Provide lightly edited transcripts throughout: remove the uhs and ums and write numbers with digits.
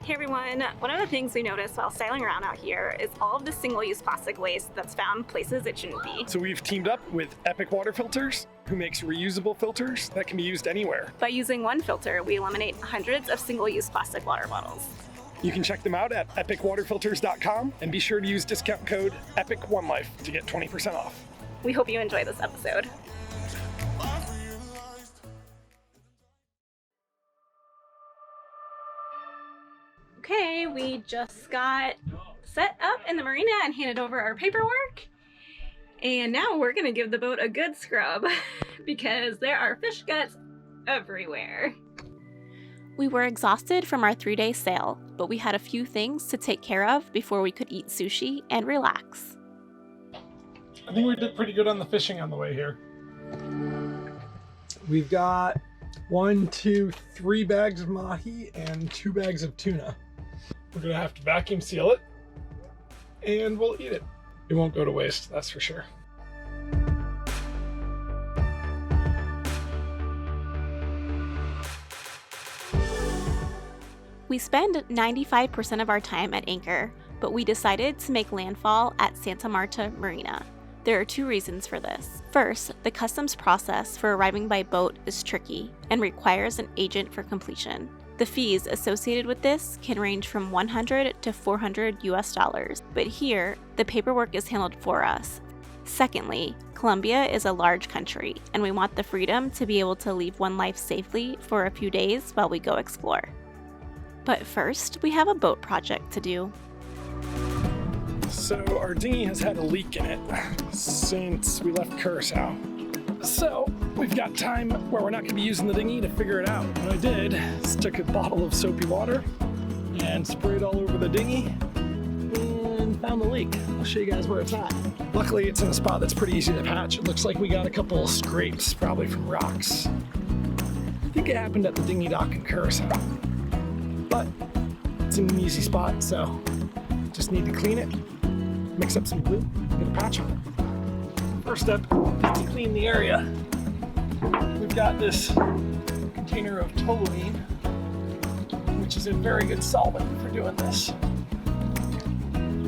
Hey everyone, one of the things we noticed while sailing around out here is all of the single-use plastic waste that's found places it shouldn't be. So we've teamed up with Epic Water Filters, who makes reusable filters that can be used anywhere. By using one filter, we eliminate hundreds of single-use plastic water bottles. You can check them out at epicwaterfilters.com and be sure to use discount code EPIC1LIFE to get 20% off. We hope you enjoy this episode. Okay, we just got set up in the marina and handed over our paperwork. And now we're gonna give the boat a good scrub because there are fish guts everywhere. We were exhausted from our 3-day sail, but we had a few things to take care of before we could eat sushi and relax. I think we did pretty good on the fishing on the way here. We've got 1, 2, 3 bags of mahi and 2 bags of tuna. We're gonna have to vacuum seal it and we'll eat it. It won't go to waste, that's for sure. We spend 95% of our time at anchor, but we decided to make landfall at Santa Marta Marina. There are 2 reasons for this. First, the customs process for arriving by boat is tricky and requires an agent for completion. The fees associated with this can range from $100 to $400 US, but here, the paperwork is handled for us. Secondly, Colombia is a large country, and we want the freedom to be able to leave one life safely for a few days while we go explore. But first, we have a boat project to do. So our dinghy has had a leak in it since we left Curacao. So we've got time where we're not going to be using the dinghy to figure it out. What I did is took a bottle of soapy water and sprayed all over the dinghy and found the leak. I'll show you guys where it's at. Luckily it's in a spot that's pretty easy to patch. It looks like we got a couple of scrapes, probably from rocks. I think it happened at the dinghy dock in Curacao. But it's in an easy spot, so just need to clean it, mix up some glue, get a patch on it. First step is to clean the area. We've got this container of toluene, which is a very good solvent for doing this.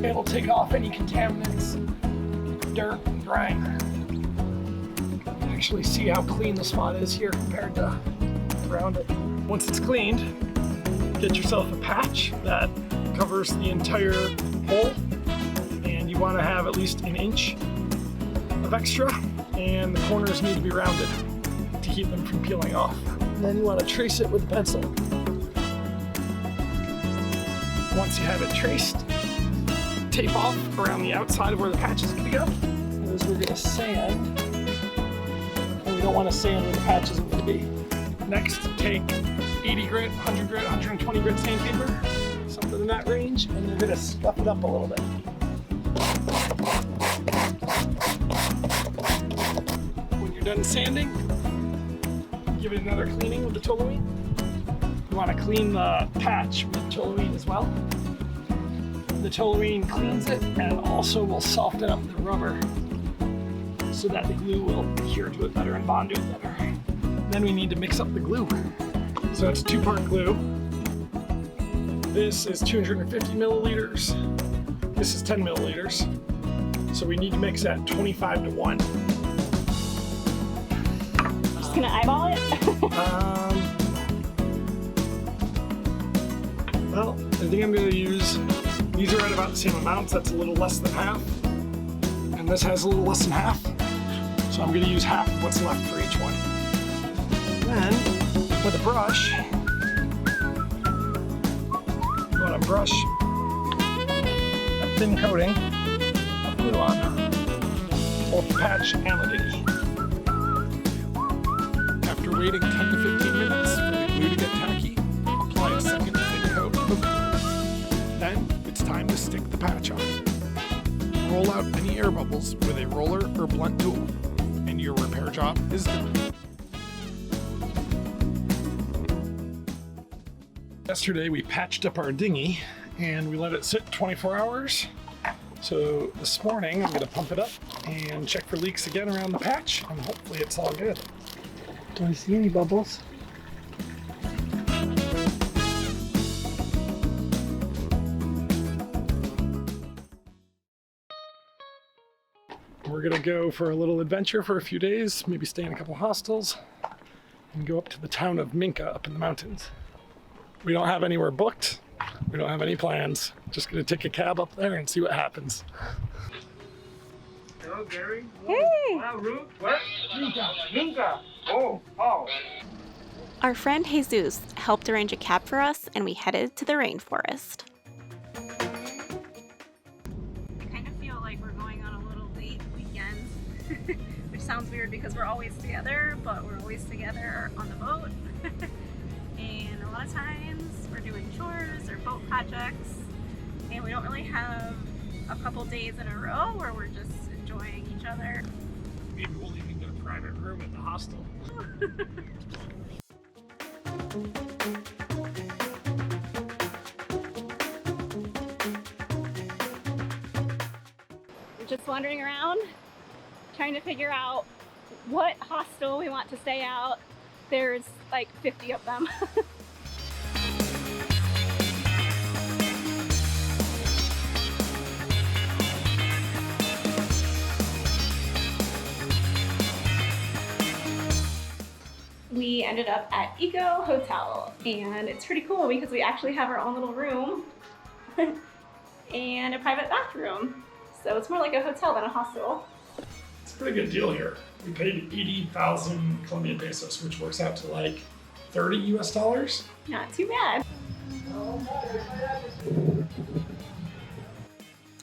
It'll take off any contaminants, dirt, and grime. You can actually see how clean the spot is here compared to around it. Once it's cleaned, get yourself a patch that covers the entire hole, and you want to have at least 1 inch of extra, and the corners need to be rounded to keep them from peeling off. And then you want to trace it with a pencil. Once you have it traced, tape off around the outside of where the patch is going to go, because we're going to sand, and we don't want to sand where the patch is going to be. Next, take 80 grit, 100 grit, 120 grit sandpaper, something in that range, and you're going to scuff it up a little bit. When you're done sanding, give it another cleaning with the toluene. You want to clean the patch with toluene as well. The toluene cleans it and also will soften up the rubber so that the glue will adhere to it better and bond to it better. Then we need to mix up the glue. So it's 2-part glue. This is 250 milliliters. This is 10 milliliters. So we need to mix at 25-1. Just gonna eyeball it? Well, I think I'm gonna use, these are at about the same amounts. That's a little less than half. And this has a little less than half. So I'm gonna use half of what's left for each one. Then, with a brush, you want to brush a thin coating of glue on both the patch and the dinghy. After waiting 10 to 15 minutes for the glue to get tacky, apply a second thin coat. Then, it's time to stick the patch on. Roll out any air bubbles with a roller or blunt tool, and your repair job is done. Yesterday we patched up our dinghy and we let it sit 24 hours. So this morning I'm going to pump it up and check for leaks again around the patch, and hopefully it's all good. Don't see any bubbles. gonna go for a little adventure for a few days, maybe stay in a couple hostels, and go up to the town of Minka up in the mountains. We don't have anywhere booked. We don't have any plans. Just gonna take a cab up there and see what happens. Hello, Gary. Hey! Wow, Ruth. What? Minka. Oh. Our friend Jesus helped arrange a cab for us, and we headed to the rainforest. I kind of feel like we're going on a little late weekend, which sounds weird because we're always together, but we're always together on the boat. And a lot of times we're doing chores or boat projects, and we don't really have a couple days in a row where we're just enjoying each other. Maybe we'll even get a private room at the hostel. We're just wandering around, trying to figure out what hostel we want to stay out. There's like 50 of them. We ended up at Eco Hotel, and it's pretty cool because we actually have our own little room and a private bathroom. So it's more like a hotel than a hostel. It's a pretty good deal here. We paid 80,000 Colombian pesos, which works out to like 30 US dollars. Not too bad.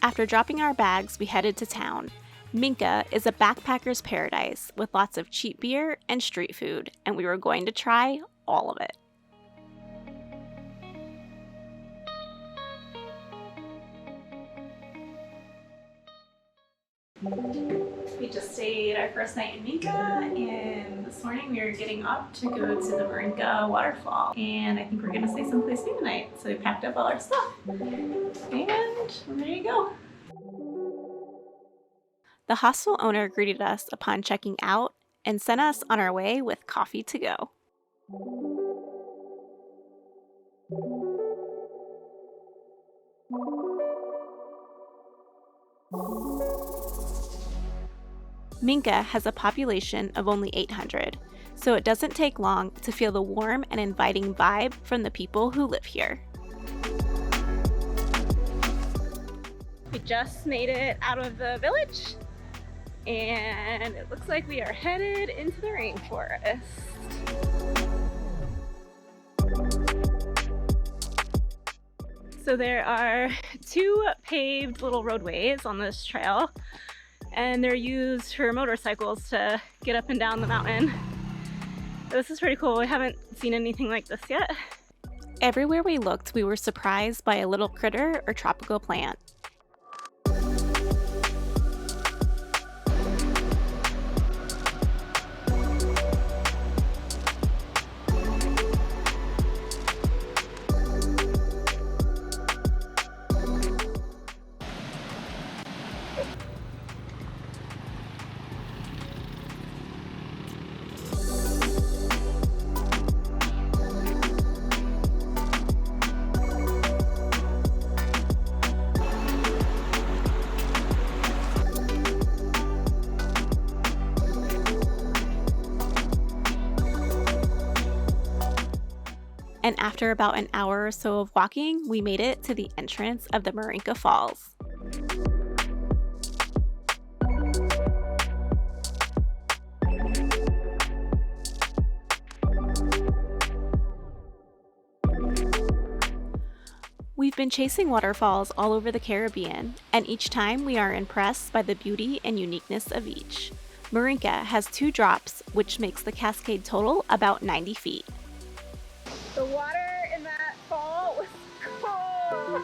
After dropping our bags, we headed to town. Minka is a backpacker's paradise with lots of cheap beer and street food, and we were going to try all of it. We just stayed our first night in Minka, and this morning we are getting up to go to the Marinka Waterfall, and I think we're going to stay someplace new tonight. So we packed up all our stuff, and we're ready to go. The hostel owner greeted us upon checking out and sent us on our way with coffee to go. Minka has a population of only 800, so it doesn't take long to feel the warm and inviting vibe from the people who live here. We just made it out of the village, and it looks like we are headed into the rainforest. So there are 2 paved little roadways on this trail, and they're used for motorcycles to get up and down the mountain. This is pretty cool. We haven't seen anything like this yet. Everywhere we looked, we were surprised by a little critter or tropical plant. And after about an hour or so of walking, we made it to the entrance of the Marinka Falls. We've been chasing waterfalls all over the Caribbean, and each time we are impressed by the beauty and uniqueness of each. Marinka has 2 drops, which makes the cascade total about 90 feet. The water in that fall was cold.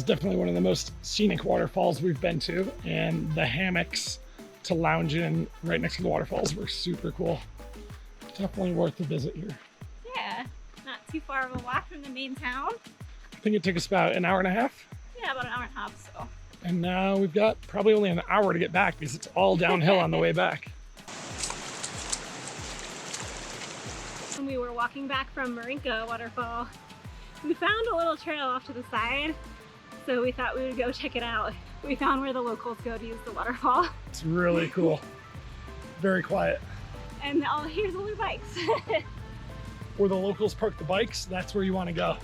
definitely one of the most scenic waterfalls we've been to, and the hammocks to lounge in right next to the waterfalls were super cool. Definitely worth the visit here. Yeah, not too far of a walk from the main town. I think it took us about an hour and a half. Yeah, about an hour and a half, so. And now we've got probably only an hour to get back because it's all downhill on the way back. When we were walking back from Marinka Waterfall, we found a little trail off to the side, so we thought we would go check it out. We found where the locals go to use the waterfall. It's really cool. Very quiet. And here's all their bikes. Where the locals park the bikes, that's where you want to go.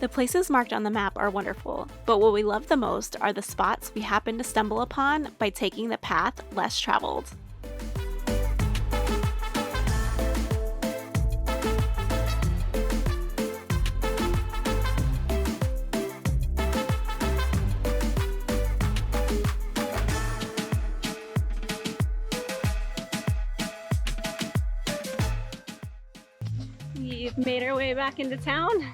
The places marked on the map are wonderful, but what we love the most are the spots we happen to stumble upon by taking the path less traveled. We've made our way back into town,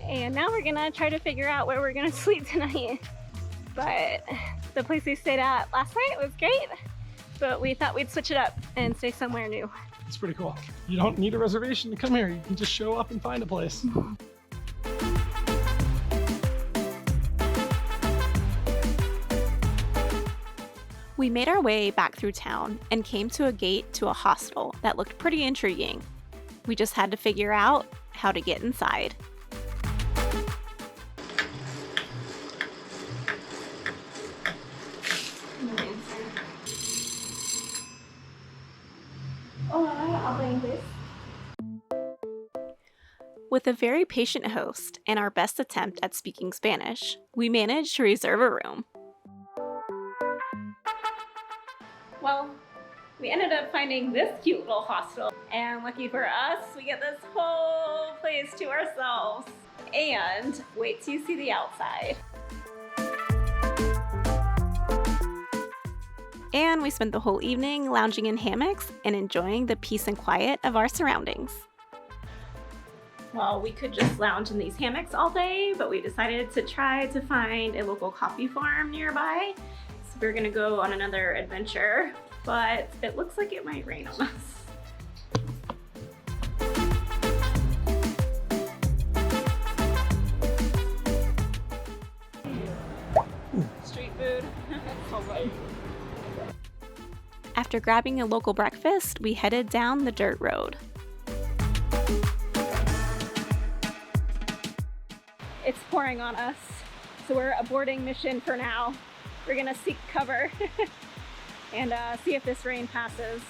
and now we're gonna try to figure out where we're gonna sleep tonight. But the place we stayed at last night was great, but we thought we'd switch it up and stay somewhere new. It's pretty cool. You don't need a reservation to come here. You can just show up and find a place. We made our way back through town and came to a gate to a hostel that looked pretty intriguing. We just had to figure out how to get inside. With a very patient host and our best attempt at speaking Spanish, we managed to reserve a room. Well, we ended up finding this cute little hostel, and lucky for us, we get this whole place to ourselves. And wait till you see the outside. And we spent the whole evening lounging in hammocks and enjoying the peace and quiet of our surroundings. Well, we could just lounge in these hammocks all day, but we decided to try to find a local coffee farm nearby. So we're gonna go on another adventure, but it looks like it might rain on us. Street food. All right. After grabbing a local breakfast, we headed down the dirt road. It's pouring on us, so we're aborting mission for now. We're gonna seek cover and see if this rain passes.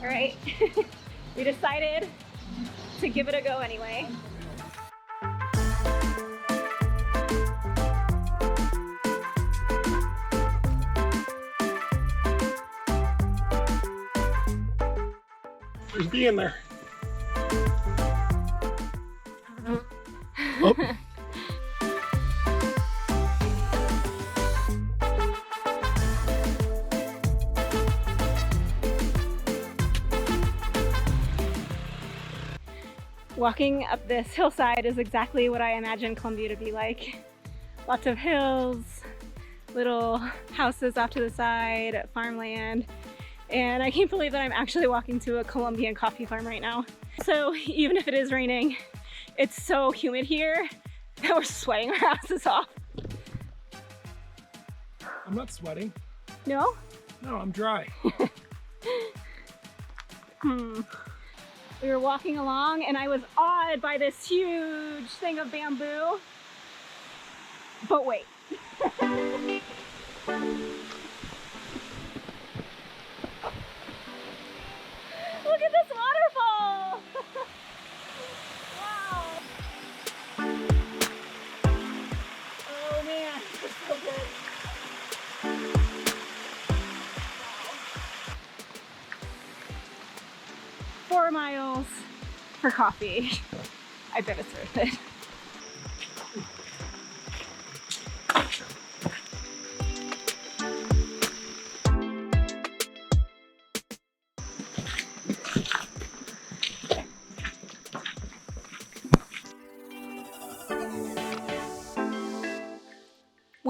All right, we decided to give it a go anyway. There's bee in there. Oh. Walking up this hillside is exactly what I imagine Colombia to be like. Lots of hills, little houses off to the side, farmland, and I can't believe that I'm actually walking to a Colombian coffee farm right now. So even if it is raining, it's so humid here that we're sweating our asses off. I'm not sweating. No? No, I'm dry. We were walking along and I was awed by this huge thing of bamboo. But wait. Look at this waterfall! Wow! Oh man, it's so good. 4 miles for coffee. I bet it's worth it.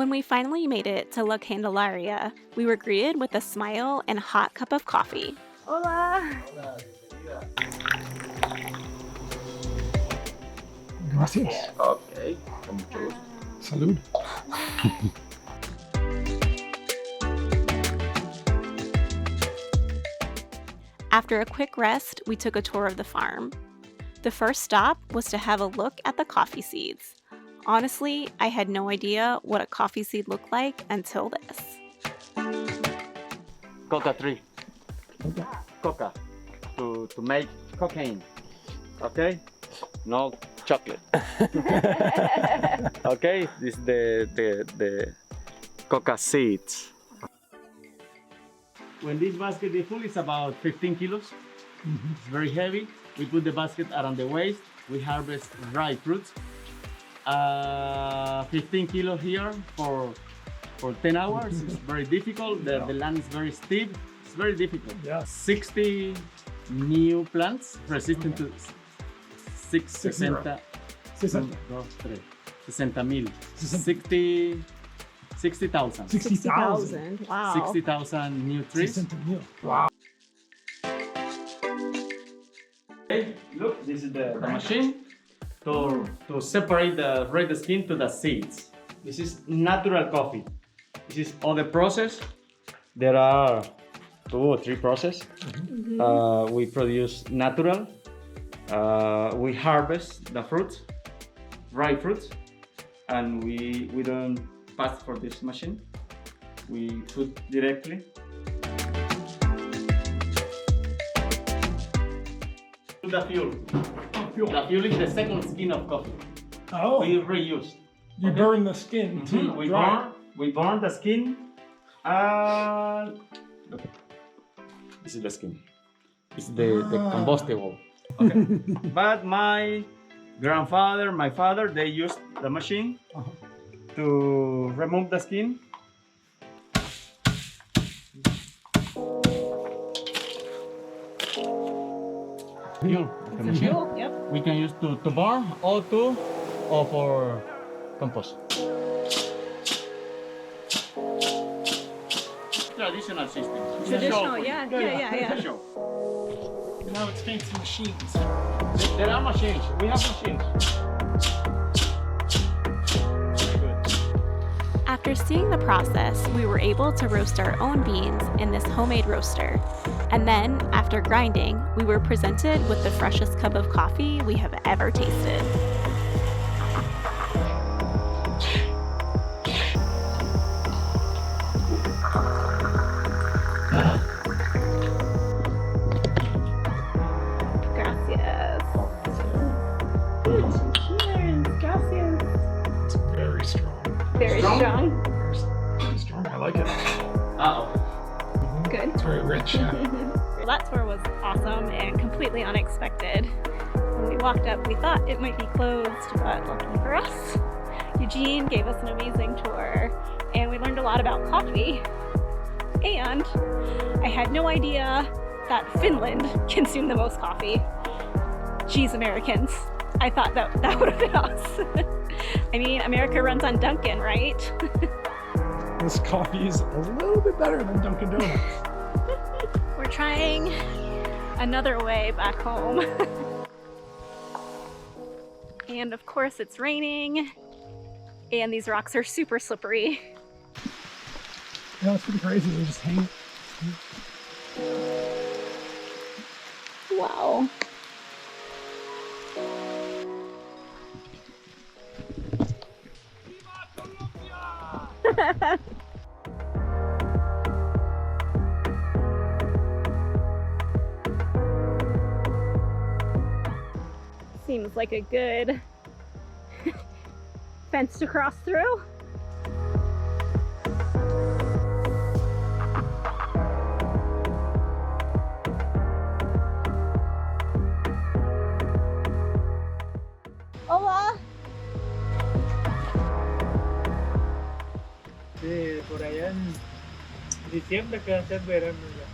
When we finally made it to La Candelaria, we were greeted with a smile and a hot cup of coffee. Hola! Gracias. Okay, con mucho gusto. Salud. After a quick rest, we took a tour of the farm. The first stop was to have a look at the coffee seeds. Honestly, I had no idea what a coffee seed looked like until this. Coca tree. Coca. To make cocaine. Okay? No chocolate. Okay? This is the coca seeds. When this basket is full, it's about 15 kilos. It's very heavy. We put the basket around the waist. We harvest dry fruits. 15 kilos here for 10 hours. It's very difficult. The land is very steep. It's very difficult. Yeah. 60 new plants resistant to 60,000. 60,000. Wow. 60,000 new trees. Wow. Okay, look, this is the machine to separate the red skin to the seeds. This is natural coffee. This is all the process. There are 2 or 3 processes. We produce natural. We harvest the fruits, ripe fruits, and we don't pass for this machine. We put directly. The fuel. The fuel is the second skin of coffee. Oh, We reuse. you burn the skin to We dry. burn the skin. And look, this is the skin. It's the combustible. Okay. But my grandfather, my father, they used the machine to remove the skin. Fuel. The machine. Fuel, yep. We can use to burn or for compost. Traditional system. It's a Traditional, show. yeah. It's a show. Now it's fancy machines. There are machines. We have machines. Very good. After seeing the process, we were able to roast our own beans in this homemade roaster. And then, after grinding, we were presented with the freshest cup of coffee we have ever tasted. Gracias. Cheers. Gracias. It's very strong. Very Strong? strong. Very strong. I like it. Uh-oh. Good. It's very rich. Yeah. Well, that tour was awesome and completely unexpected. When we walked up, we thought it might be closed, but lucky for us, Eugene gave us an amazing tour and we learned a lot about coffee. And I had no idea that Finland consumed the most coffee. Geez, Americans. I thought that would have been us. I mean, America runs on Dunkin', right? This coffee is a little bit better than Dunkin' Donuts. We're trying another way back home. And of course it's raining and these rocks are super slippery. Yeah, it's pretty crazy. They just hang. Wow. Seems like a good fence to cross through. Hola. Sí, por allá en diciembre que va a ser verano ya.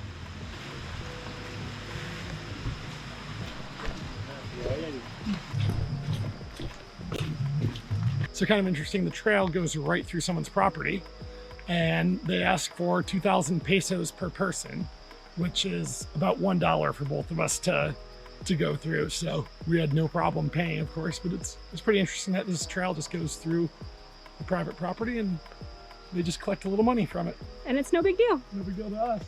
So kind of interesting, the trail goes right through someone's property, and they ask for 2,000 pesos per person, which is about $1 for both of us to go through. So we had no problem paying, of course, but it's pretty interesting that this trail just goes through a private property and they just collect a little money from it. And it's no big deal. No big deal to us.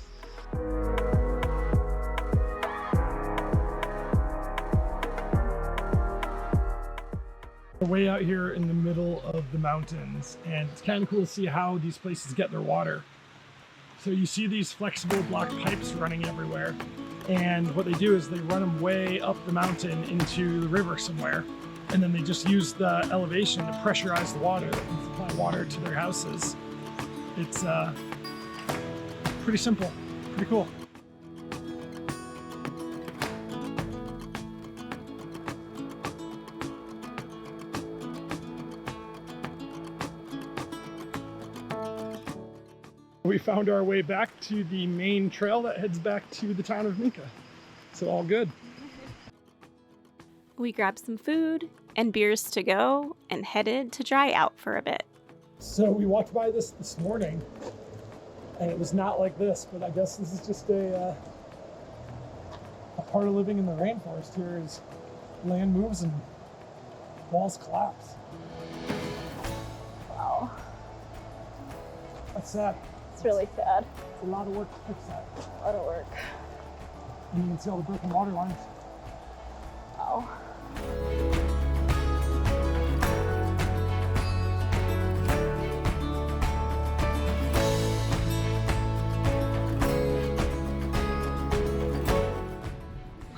We're way out here in the middle of the mountains, and it's kind of cool to see how these places get their water. So you see these flexible block pipes running everywhere, and what they do is they run them way up the mountain into the river somewhere, and then they just use the elevation to pressurize the water and supply water to their houses. It's pretty simple, pretty cool. We found our way back to the main trail that heads back to the town of Minka. So all good. We grabbed some food and beers to go and headed to dry out for a bit. So we walked by this morning, and it was not like this, but I guess this is just a part of living in the rainforest here is land moves and walls collapse. Wow. That's sad. It's really sad. It's a lot of work to fix that. A lot of work. And you can see all the broken water lines. Wow.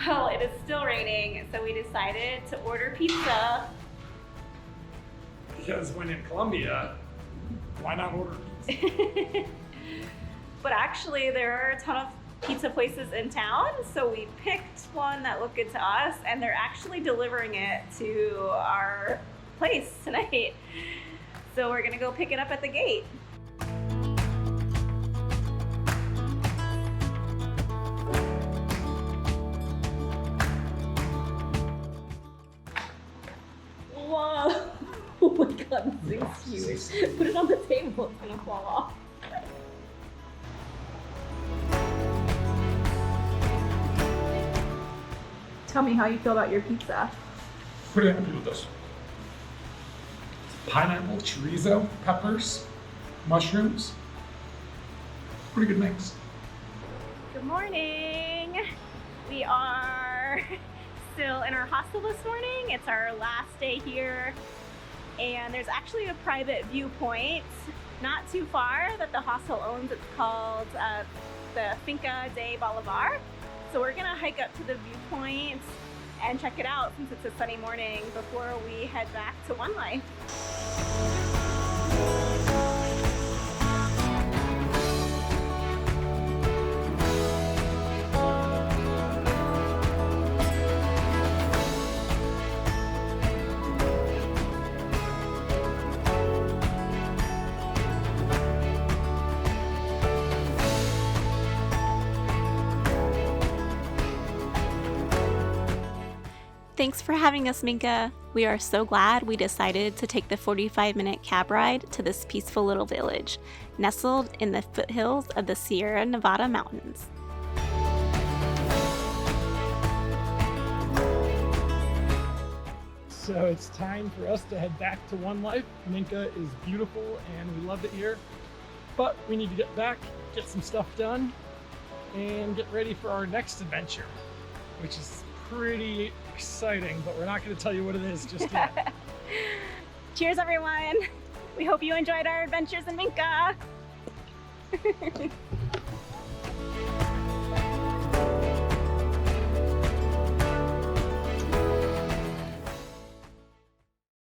Well, it is still raining, so we decided to order pizza. Because when in Colombia, why not order pizza? But actually, there are a ton of pizza places in town, so we picked one that looked good to us, and they're actually delivering it to our place tonight. So we're gonna go pick it up at the gate. Whoa! Oh my god, this thing's huge. Put it on the table, it's gonna fall off. Tell me how you feel about your pizza. Pretty happy with this. Pineapple, chorizo, peppers, mushrooms. Pretty good mix. Good morning. We are still in our hostel this morning. It's our last day here. And there's actually a private viewpoint not too far that the hostel owns. It's called the Finca de Bolivar. So we're gonna hike up to the viewpoint and check it out since it's a sunny morning before we head back to One Life. Thanks for having us, Minka. We are so glad we decided to take the 45-minute cab ride to this peaceful little village, nestled in the foothills of the Sierra Nevada mountains. So it's time for us to head back to One Life. Minka is beautiful and we loved it here, but we need to get back, get some stuff done, and get ready for our next adventure, which is pretty exciting, but we're not going to tell you what it is just yet. Cheers, everyone. We hope you enjoyed our adventures in Minka.